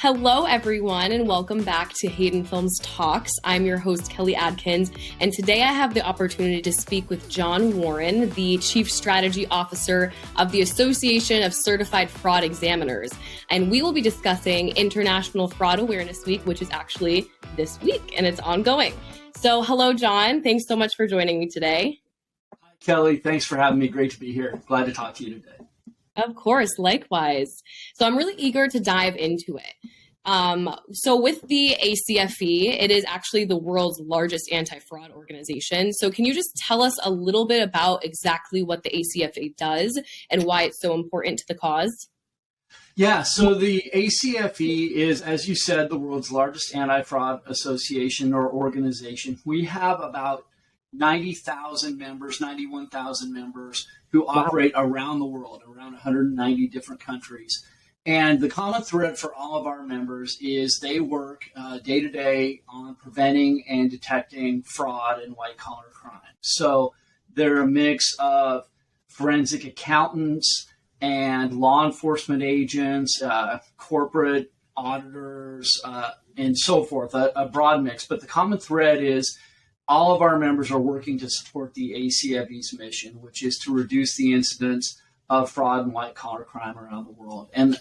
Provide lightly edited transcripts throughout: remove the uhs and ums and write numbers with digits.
Hello, everyone, and welcome back to Haydenfilms Talks. I'm your host, Kelly Adkins, and today I have the opportunity to speak with John Warren, the Chief Strategy Officer of the Association of Certified Fraud Examiners. And we will be discussing International Fraud Awareness Week, which is actually this week, and it's ongoing. So hello, John. Thanks so much for joining me today. Hi, Kelly. Thanks for having me. Great to be here. Glad to talk to you today. Of course, likewise. So I'm really eager to dive into it. So with the ACFE, it is actually the world's largest anti-fraud organization. So can you just tell us a little bit about exactly what the ACFE does and why it's so important to the cause? Yeah, so the ACFE is, as you said, the world's largest anti-fraud association or organization. We have about 90,000 members, 91,000 members who operate around the world, around 190 different countries. And the common thread for all of our members is they work day to day on preventing and detecting fraud and white collar crime. So they're a mix of forensic accountants and law enforcement agents, corporate auditors, and so forth, a broad mix. But the common thread is all of our members are working to support the ACFE's mission, which is to reduce the incidence of fraud and white collar crime around the world. And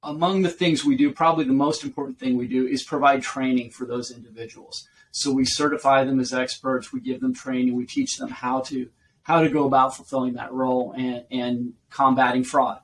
among the things we do, probably the most important thing we do is provide training for those individuals. So we certify them as experts, we give them training, we teach them how to go about fulfilling that role and combating fraud.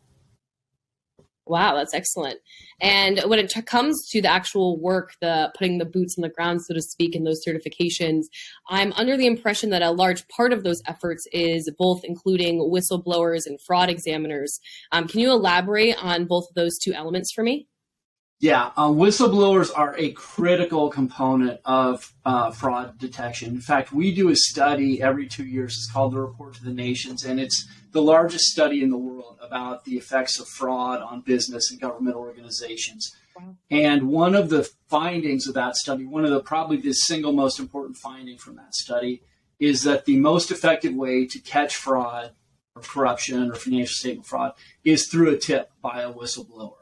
Wow, that's excellent. And when it comes to the actual work, the putting the boots on the ground, so to speak, in those certifications, I'm under the impression that a large part of those efforts is both including whistleblowers and fraud examiners. Can you elaborate on both of those two elements for me? Yeah, whistleblowers are a critical component of fraud detection. In fact, we do a study every 2 years. It's called the Report to the Nations, and it's the largest study in the world about the effects of fraud on business and government organizations. Wow. And one of the findings of that study, probably the single most important finding from that study, is that the most effective way to catch fraud or corruption or financial statement fraud is through a tip by a whistleblower.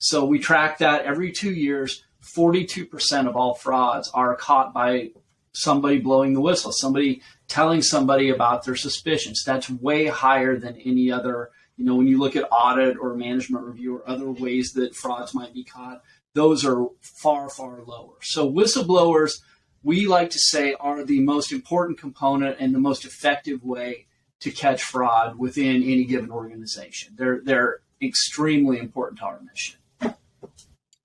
So we track that every 2 years. 42% of all frauds are caught by somebody blowing the whistle, somebody telling somebody about their suspicions. That's way higher than any other, when you look at audit or management review or other ways that frauds might be caught, those are far, far lower. So whistleblowers, we like to say, are the most important component and the most effective way to catch fraud within any given organization. They're extremely important to our mission.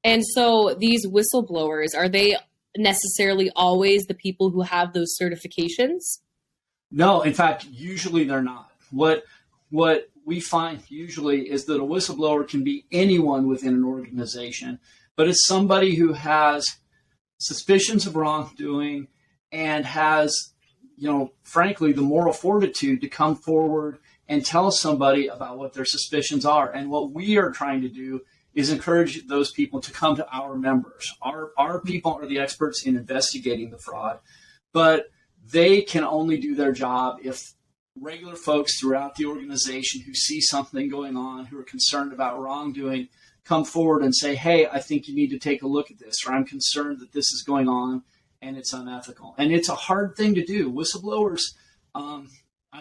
And so these whistleblowers, are they necessarily always the people who have those certifications? No, in fact, usually they're not. What we find usually is that a whistleblower can be anyone within an organization, but it's somebody who has suspicions of wrongdoing and has, frankly, the moral fortitude to come forward and tell somebody about what their suspicions are. And what we are trying to do is encourage those people to come to our members. Our people are the experts in investigating the fraud, but they can only do their job if regular folks throughout the organization who see something going on, who are concerned about wrongdoing, come forward and say, hey, I think you need to take a look at this, or I'm concerned that this is going on and it's unethical. And it's a hard thing to do. Whistleblowers, I'm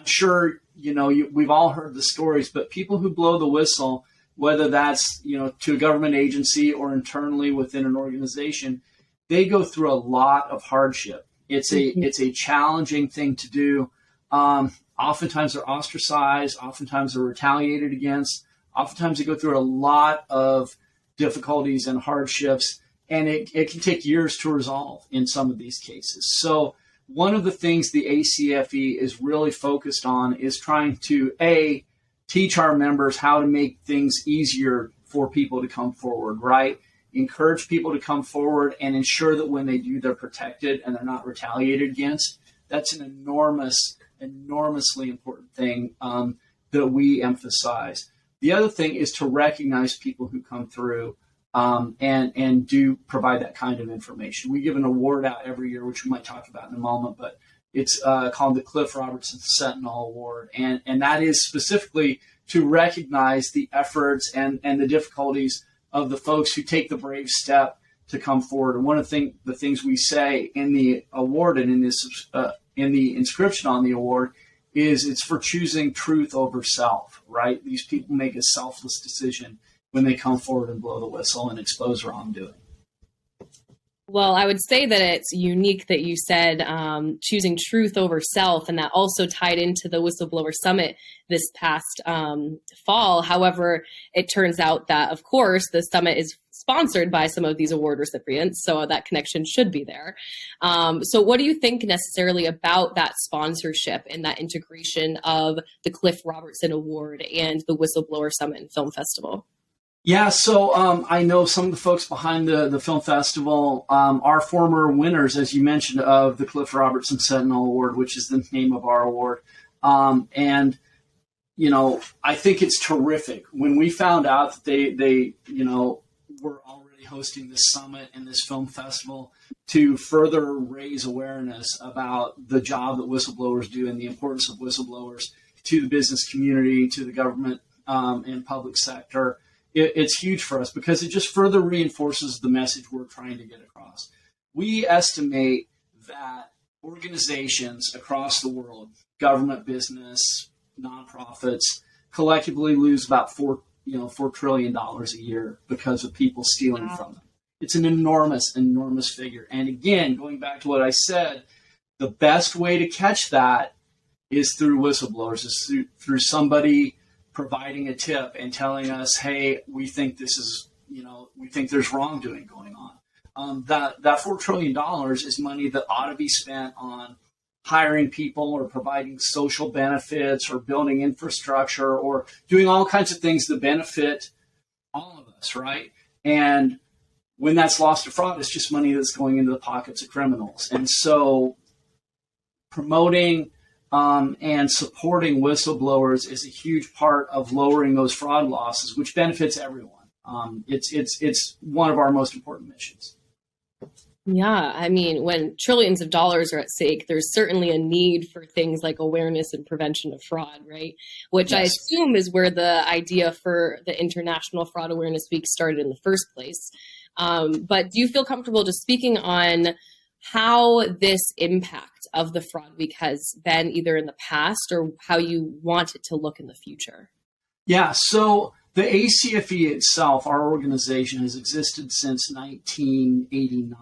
sure, we've all heard the stories, but people who blow the whistle, whether that's, to a government agency or internally within an organization, they go through a lot of hardship. It's a challenging thing to do. Oftentimes they're ostracized. Oftentimes they're retaliated against. Oftentimes they go through a lot of difficulties and hardships, and it can take years to resolve in some of these cases. So one of the things the ACFE is really focused on is trying to, teach our members how to make things easier for people to come forward, right? Encourage people to come forward and ensure that when they do, they're protected and they're not retaliated against. That's an enormously important thing that we emphasize. The other thing is to recognize people who come through and do provide that kind of information. We give an award out every year, which we might talk about in a moment, but it's called the Cliff Robertson Sentinel Award. And that is specifically to recognize the efforts and the difficulties of the folks who take the brave step to come forward. And one of the things we say in the award and in the inscription on the award is it's for choosing truth over self, right? These people make a selfless decision when they come forward and blow the whistle and expose wrongdoing. Well, I would say that it's unique that you said choosing truth over self, and that also tied into the Whistleblower Summit this past fall. However, it turns out that, of course, the summit is sponsored by some of these award recipients, so that connection should be there. So what do you think necessarily about that sponsorship and that integration of the Cliff Robertson Award and the Whistleblower Summit and Film Festival? Yeah, so I know some of the folks behind the film festival are former winners, as you mentioned, of the Cliff Robertson Sentinel Award, which is the name of our award. And, you know, I think it's terrific. When we found out that they you know, were already hosting this summit and this film festival to further raise awareness about the job that whistleblowers do and the importance of whistleblowers to the business community, to the government and public sector, it's huge for us because it just further reinforces the message we're trying to get across. We estimate that organizations across the world, government, business, nonprofits, collectively lose about $4 trillion a year because of people stealing from them. It's an enormous figure. And again, going back to what I said, the best way to catch that is through whistleblowers, is through somebody providing a tip and telling us, hey, we think this is, we think there's wrongdoing going on. That $4 trillion is money that ought to be spent on hiring people or providing social benefits or building infrastructure or doing all kinds of things that benefit all of us, right? And when that's lost to fraud, it's just money that's going into the pockets of criminals. And so promoting and supporting whistleblowers is a huge part of lowering those fraud losses, which benefits everyone. It's one of our most important missions. Yeah, I mean, when trillions of dollars are at stake, there's certainly a need for things like awareness and prevention of fraud, right? Which yes. I assume is where the idea for the International Fraud Awareness Week started in the first place. But do you feel comfortable just speaking on how this impact of the Fraud Week has been either in the past or how you want it to look in the future? Yeah, so the ACFE itself, our organization, has existed since 1989.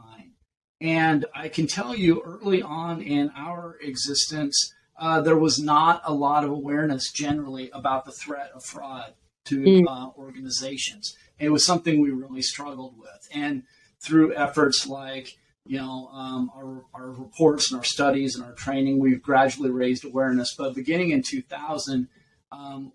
And I can tell you early on in our existence, there was not a lot of awareness generally about the threat of fraud to organizations. And it was something we really struggled with. And through efforts like, our reports and our studies and our training, we've gradually raised awareness. But beginning in 2000,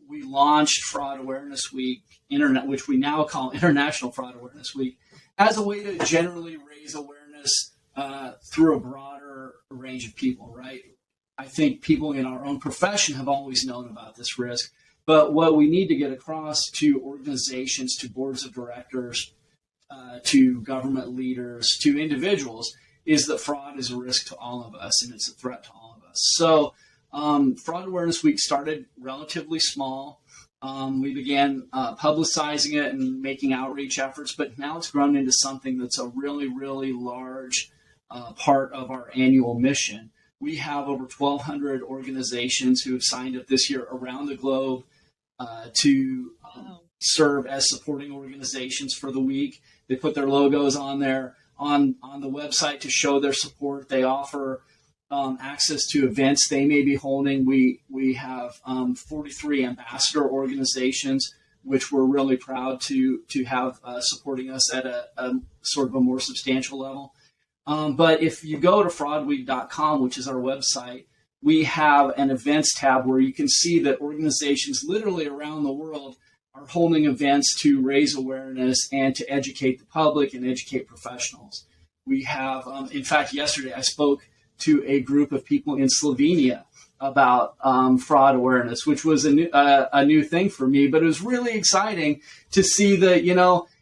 we launched Fraud Awareness Week, which we now call International Fraud Awareness Week, as a way to generally raise awareness through a broader range of people, right? I think people in our own profession have always known about this risk, but what we need to get across to organizations, to boards of directors, to government leaders, to individuals, is that fraud is a risk to all of us and it's a threat to all of us. So Fraud Awareness Week started relatively small. We began publicizing it and making outreach efforts, but now it's grown into something that's a really, really large part of our annual mission. We have over 1,200 organizations who have signed up this year around the globe to serve as supporting organizations for the week. They put their logos on there on the website to show their support. They offer access to events they may be holding. We have 43 ambassador organizations, which we're really proud to have supporting us at a sort of a more substantial level. But if you go to fraudweek.com, which is our website, we have an events tab where you can see that organizations literally around the world are holding events to raise awareness and to educate the public and educate professionals. We have, in fact, yesterday I spoke to a group of people in Slovenia about fraud awareness, which was a new thing for me, but it was really exciting to see that,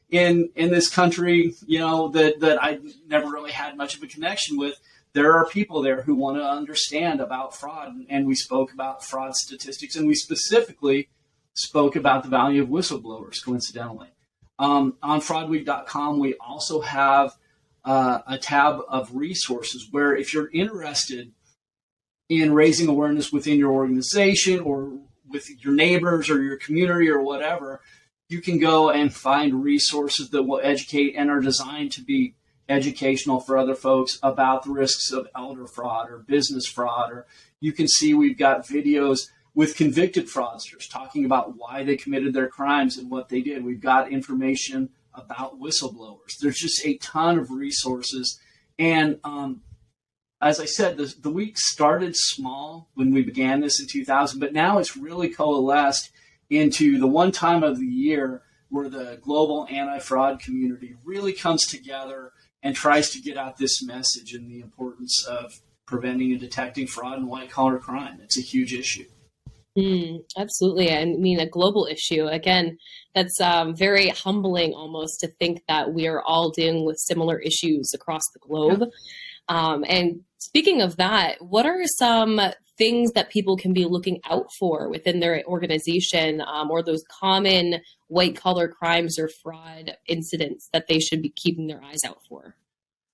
in this country, that I never really had much of a connection with. There are people there who want to understand about fraud, and we spoke about fraud statistics, and we specifically spoke about the value of whistleblowers, coincidentally. On fraudweek.com, we also have a tab of resources where if you're interested in raising awareness within your organization or with your neighbors or your community or whatever, you can go and find resources that will educate and are designed to be educational for other folks about the risks of elder fraud or business fraud. Or you can see we've got videos with convicted fraudsters talking about why they committed their crimes and what they did. We've got information about whistleblowers. There's just a ton of resources. And as I said, the week started small when we began this in 2000, but now it's really coalesced into the one time of the year where the global anti-fraud community really comes together and tries to get out this message and the importance of preventing and detecting fraud and white-collar crime. It's a huge issue. Absolutely. I mean, a global issue. Again, that's very humbling almost to think that we are all dealing with similar issues across the globe. Yeah. And speaking of that, what are some things that people can be looking out for within their organization, or those common white-collar crimes or fraud incidents that they should be keeping their eyes out for?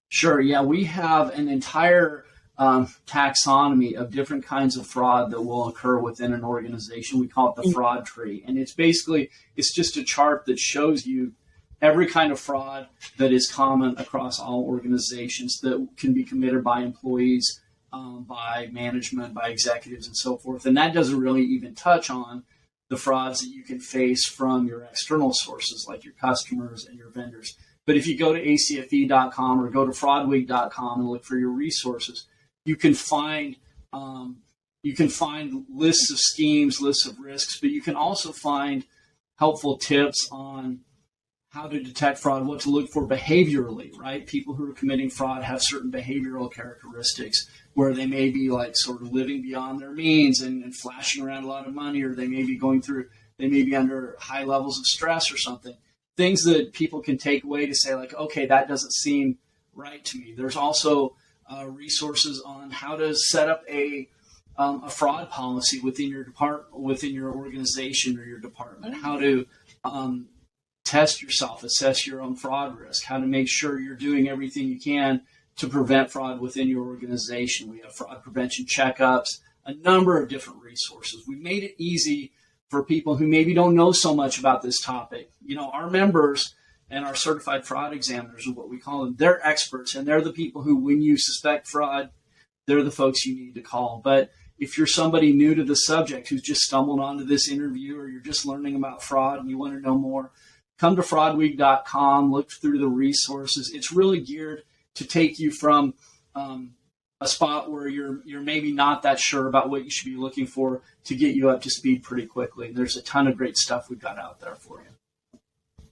Sure. Yeah, we have an entire taxonomy of different kinds of fraud that will occur within an organization. We call it the fraud tree. And it's just a chart that shows you every kind of fraud that is common across all organizations that can be committed by employees, by management, by executives, and so forth. And that doesn't really even touch on the frauds that you can face from your external sources, like your customers and your vendors. But if you go to ACFE.com or go to fraudweek.com and look for your resources, you can find lists of schemes, lists of risks, but you can also find helpful tips on how to detect fraud, what to look for behaviorally, right? People who are committing fraud have certain behavioral characteristics where they may be like sort of living beyond their means and flashing around a lot of money, or they may be under high levels of stress or something. Things that people can take away to say like, okay, that doesn't seem right to me. There's also resources on how to set up a fraud policy within your department, within your organization or your department, how to test yourself, assess your own fraud risk, how to make sure you're doing everything you can to prevent fraud within your organization. We have fraud prevention checkups, a number of different resources. We made it easy for people who maybe don't know so much about this topic. You know, our members and our certified fraud examiners are what we call them. They're experts, and they're the people who, when you suspect fraud, they're the folks you need to call. But if you're somebody new to the subject who's just stumbled onto this interview, or you're just learning about fraud and you want to know more, come to fraudweek.com, look through the resources. It's really geared to take you from a spot where you're maybe not that sure about what you should be looking for to get you up to speed pretty quickly. And there's a ton of great stuff we've got out there for you.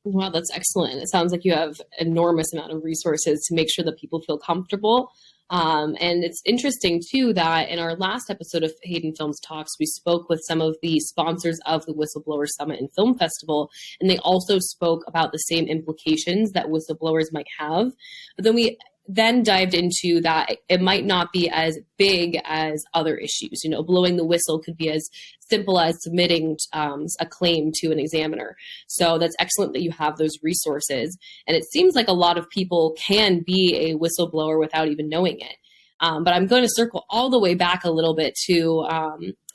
Wow, that's excellent. It sounds like you have an enormous amount of resources to make sure that people feel comfortable. And it's interesting, too, that in our last episode of Haydenfilms Talks, we spoke with some of the sponsors of the Whistleblower Summit and Film Festival, and they also spoke about the same implications that whistleblowers might have. But then we dived into that it might not be as big as other issues. You know, blowing the whistle could be as simple as submitting a claim to an examiner. So that's excellent that you have those resources. And it seems like a lot of people can be a whistleblower without even knowing it. But I'm going to circle all the way back a little bit to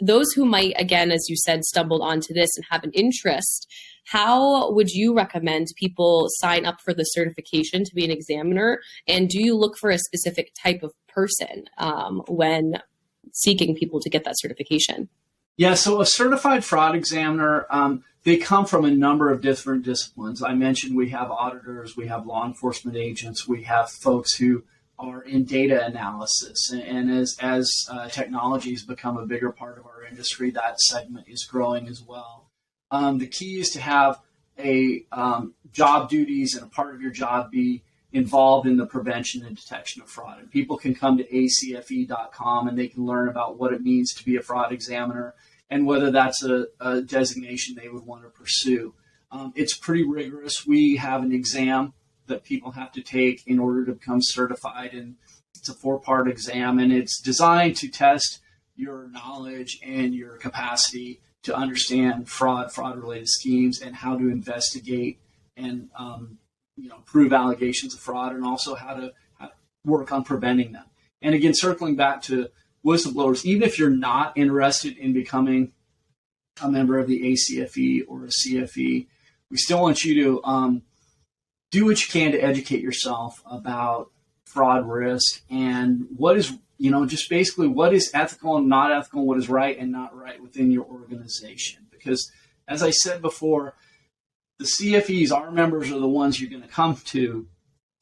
those who might, again, as you said, stumbled onto this and have an interest. How would you recommend people sign up for the certification to be an examiner? And do you look for a specific type of person when seeking people to get that certification? Yeah, so a certified fraud examiner, they come from a number of different disciplines. I mentioned we have auditors, we have law enforcement agents, we have folks who are in data analysis. And as technology has become a bigger part of our industry, that segment is growing as well. The key is to have a job duties and a part of your job be involved in the prevention and detection of fraud. And people can come to ACFE.com and they can learn about what it means to be a fraud examiner and whether that's a designation they would want to pursue. It's pretty rigorous. We have an exam that people have to take in order to become certified, and it's a 4-part exam, and it's designed to test your knowledge and your capacity to understand fraud-related schemes, and how to investigate prove allegations of fraud, and also how to work on preventing them. And again, circling back to whistleblowers, even if you're not interested in becoming a member of the ACFE or a CFE, we still want you to do what you can to educate yourself about fraud risk and what is, just basically what is ethical and not ethical, what is right and not right within your organization. Because as I said before, the CFEs, our members, are the ones you're going to come to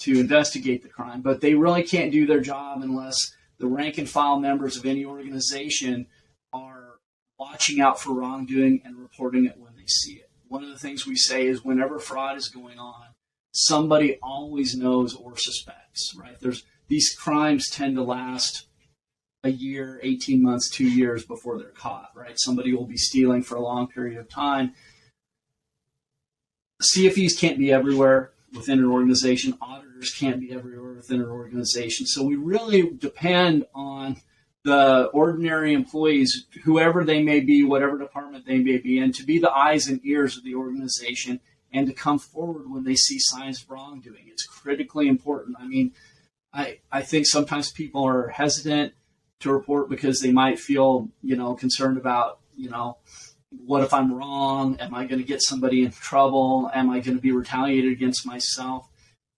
investigate the crime, but they really can't do their job unless the rank and file members of any organization are watching out for wrongdoing and reporting it when they see it. One of the things we say is whenever fraud is going on, somebody always knows or suspects, right? These crimes tend to last a year, 18 months, 2 years before they're caught, right? Somebody will be stealing for a long period of time. CFEs can't be everywhere within an organization. Auditors can't be everywhere within an organization. So we really depend on the ordinary employees, whoever they may be, whatever department they may be in, to be the eyes and ears of the organization and to come forward when they see signs of wrongdoing. It's critically important. I mean, I think sometimes people are hesitant to report because they might feel, concerned about, what if I'm wrong? Am I going to get somebody in trouble? Am I going to be retaliated against myself?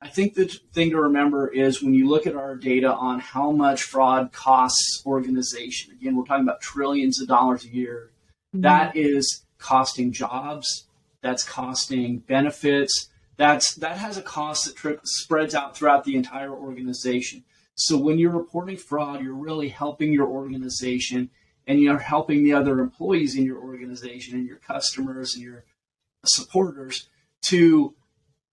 I think the thing to remember is when you look at our data on how much fraud costs organization, again, we're talking about trillions of dollars a year, that is costing jobs, that's costing benefits, that has a cost that spreads out throughout the entire organization. So when you're reporting fraud, you're really helping your organization, and you're helping the other employees in your organization and your customers and your supporters to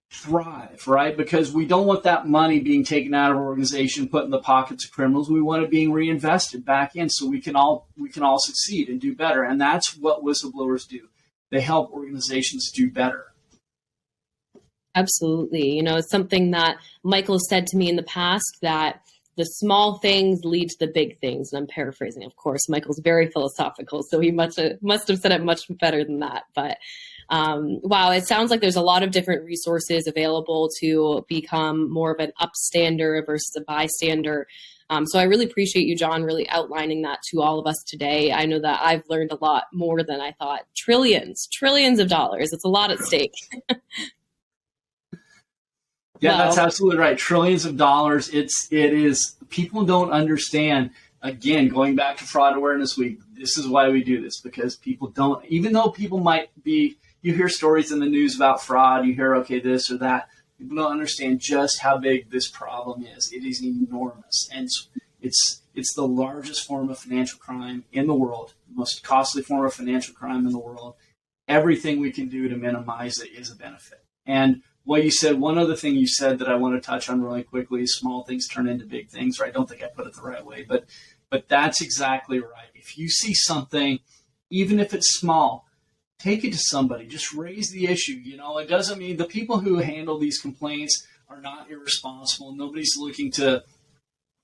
thrive, right? Because we don't want that money being taken out of our organization, put in the pockets of criminals. We want it being reinvested back in so we can all succeed and do better. And that's what whistleblowers do. They help organizations do better. Absolutely. It's something that Michael said to me in the past, that the small things lead to the big things. And I'm paraphrasing, of course. Michael's very philosophical, so he must have said it much better than that. But wow, it sounds like there's a lot of different resources available to become more of an upstander versus a bystander. So I really appreciate you, John, really outlining that to all of us today. I know that I've learned a lot more than I thought. Trillions of dollars. It's a lot at stake. Yeah, that's absolutely right. Trillions of dollars. It is. People don't understand. Again, going back to Fraud Awareness Week, this is why we do this, because people don't, even though people might be, you hear stories in the news about fraud, you hear, okay, this or that, people don't understand just how big this problem is. It is enormous. And it's the largest form of financial crime in the world, the most costly form of financial crime in the world. Everything we can do to minimize it is a benefit. And what you said, one other thing you said that I want to touch on really quickly is small things turn into big things, right? I don't think I put it the right way, but that's exactly right. If you see something, even if it's small, take it to somebody. Just raise the issue. It doesn't mean the people who handle these complaints are not irresponsible. Nobody's looking to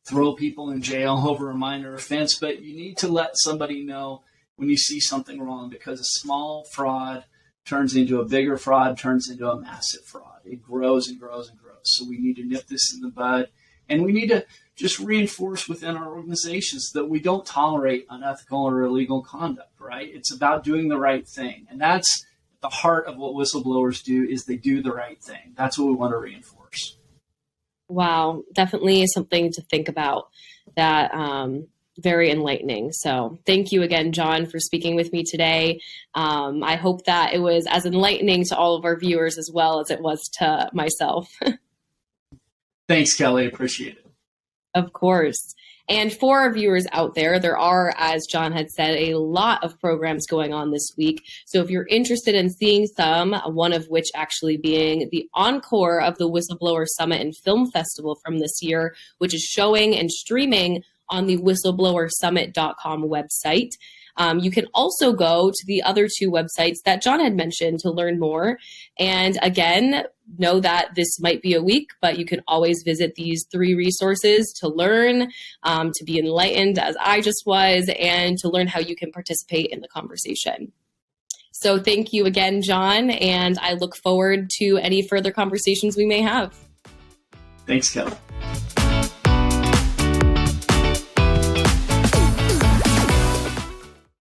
throw people in jail over a minor offense, but you need to let somebody know when you see something wrong, because a small fraud turns into a bigger fraud, turns into a massive fraud. It grows and grows and grows. So we need to nip this in the bud. And we need to just reinforce within our organizations that we don't tolerate unethical or illegal conduct, right? It's about doing the right thing. And that's the heart of what whistleblowers do, is they do the right thing. That's what we want to reinforce. Wow. Definitely something to think about. That very enlightening. So thank you again, John, for speaking with me today. I hope that it was as enlightening to all of our viewers as well as it was to myself. Thanks, Kelly. Appreciate it. Of course. And for our viewers out there are, as John had said, a lot of programs going on this week. So if you're interested in seeing some, one of which actually being the encore of the Whistleblower Summit and Film Festival from this year, which is showing and streaming on the whistleblowersummit.com website. You can also go to the other two websites that John had mentioned to learn more. And again, know that this might be a week, but you can always visit these three resources to learn, to be enlightened as I just was, and to learn how you can participate in the conversation. So thank you again, John, and I look forward to any further conversations we may have. Thanks, Kelly.